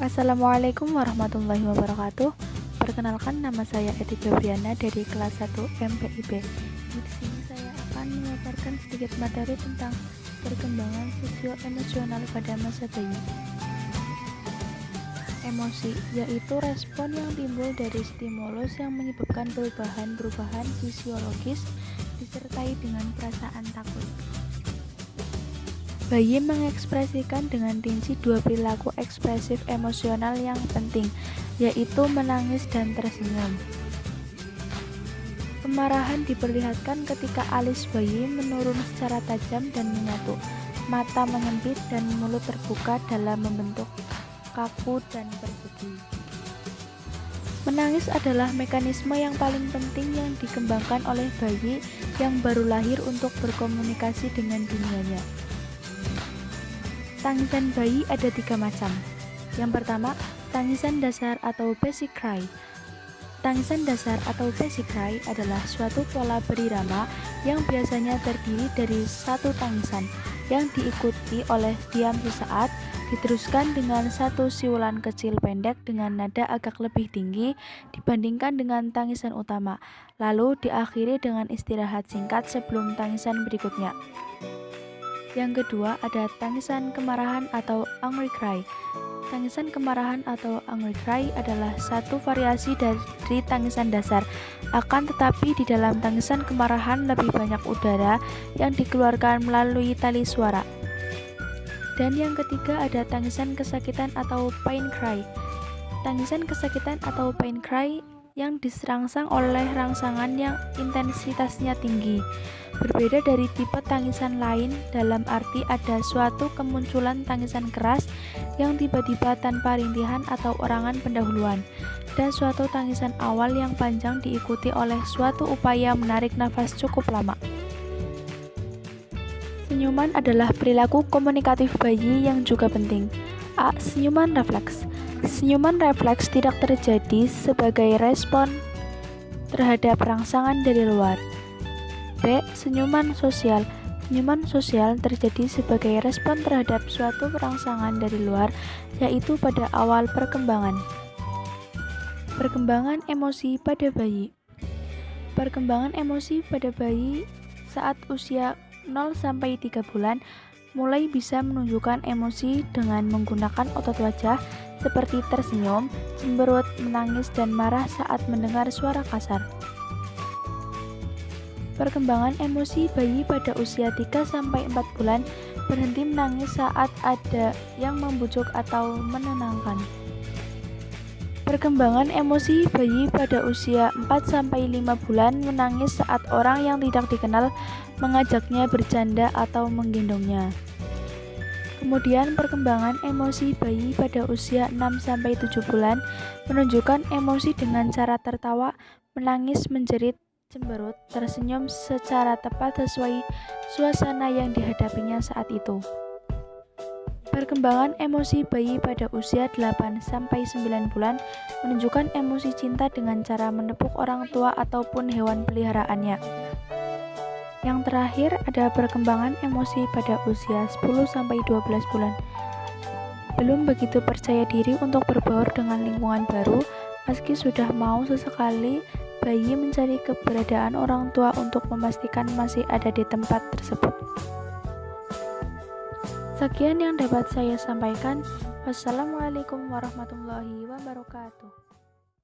Assalamualaikum warahmatullahi wabarakatuh. Perkenalkan, nama saya Eti Febriana dari kelas 1 MPIB. Di sini saya akan memaparkan sedikit materi tentang perkembangan sosio-emosional pada masa bayi. Emosi yaitu respon yang timbul dari stimulus yang menyebabkan perubahan-perubahan fisiologis disertai dengan perasaan takut. Bayi mengekspresikan dengan rinci dua perilaku ekspresif emosional yang penting, yaitu menangis dan tersenyum. Kemarahan diperlihatkan ketika alis bayi menurun secara tajam dan menyatu, mata menyempit dan mulut terbuka dalam membentuk kaku dan persegi. Menangis adalah mekanisme yang paling penting yang dikembangkan oleh bayi yang baru lahir untuk berkomunikasi dengan dunianya. Tangisan bayi ada 3 macam. Yang pertama, tangisan dasar atau basic cry. Tangisan dasar atau basic cry adalah suatu pola berirama yang biasanya terdiri dari satu tangisan yang diikuti oleh diam sesaat, diteruskan dengan satu siulan kecil pendek dengan nada agak lebih tinggi dibandingkan dengan tangisan utama, lalu diakhiri dengan istirahat singkat sebelum tangisan berikutnya. Yang kedua ada tangisan kemarahan atau angry cry. Tangisan kemarahan atau angry cry adalah satu variasi dari tangisan dasar. Akan tetapi di dalam tangisan kemarahan lebih banyak udara yang dikeluarkan melalui tali suara. Dan yang ketiga ada tangisan kesakitan atau pain cry. Tangisan kesakitan atau pain cry yang diserangsang oleh rangsangan yang intensitasnya tinggi. Berbeda dari tipe tangisan lain, dalam arti ada suatu kemunculan tangisan keras yang tiba-tiba tanpa rintihan atau orangan pendahuluan, dan suatu tangisan awal yang panjang diikuti oleh suatu upaya menarik nafas cukup lama. Senyuman adalah perilaku komunikatif bayi yang juga penting. A. Senyuman refleks. Senyuman refleks tidak terjadi sebagai respon terhadap rangsangan dari luar. B. Senyuman sosial. Senyuman sosial terjadi sebagai respon terhadap suatu rangsangan dari luar, yaitu pada awal perkembangan. Perkembangan emosi pada bayi. Perkembangan emosi pada bayi saat usia 0-3 bulan mulai bisa menunjukkan emosi dengan menggunakan otot wajah seperti tersenyum, cemberut, menangis, dan marah saat mendengar suara kasar. Perkembangan emosi bayi pada usia 3-4 bulan berhenti menangis saat ada yang membujuk atau menenangkan. Perkembangan emosi bayi pada usia 4-5 bulan menangis saat orang yang tidak dikenal mengajaknya bercanda atau menggendongnya. Kemudian perkembangan emosi bayi pada usia 6-7 bulan menunjukkan emosi dengan cara tertawa, menangis, menjerit, cemberut, tersenyum secara tepat sesuai suasana yang dihadapinya saat itu. Perkembangan emosi bayi pada usia 8-9 bulan menunjukkan emosi cinta dengan cara menepuk orang tua ataupun hewan peliharaannya. Yang terakhir ada perkembangan emosi pada usia 10-12 bulan. Belum begitu percaya diri untuk berbaur dengan lingkungan baru, meski sudah mau sesekali bayi mencari keberadaan orang tua untuk memastikan masih ada di tempat tersebut. Sekian yang dapat saya sampaikan. Wassalamualaikum warahmatullahi wabarakatuh.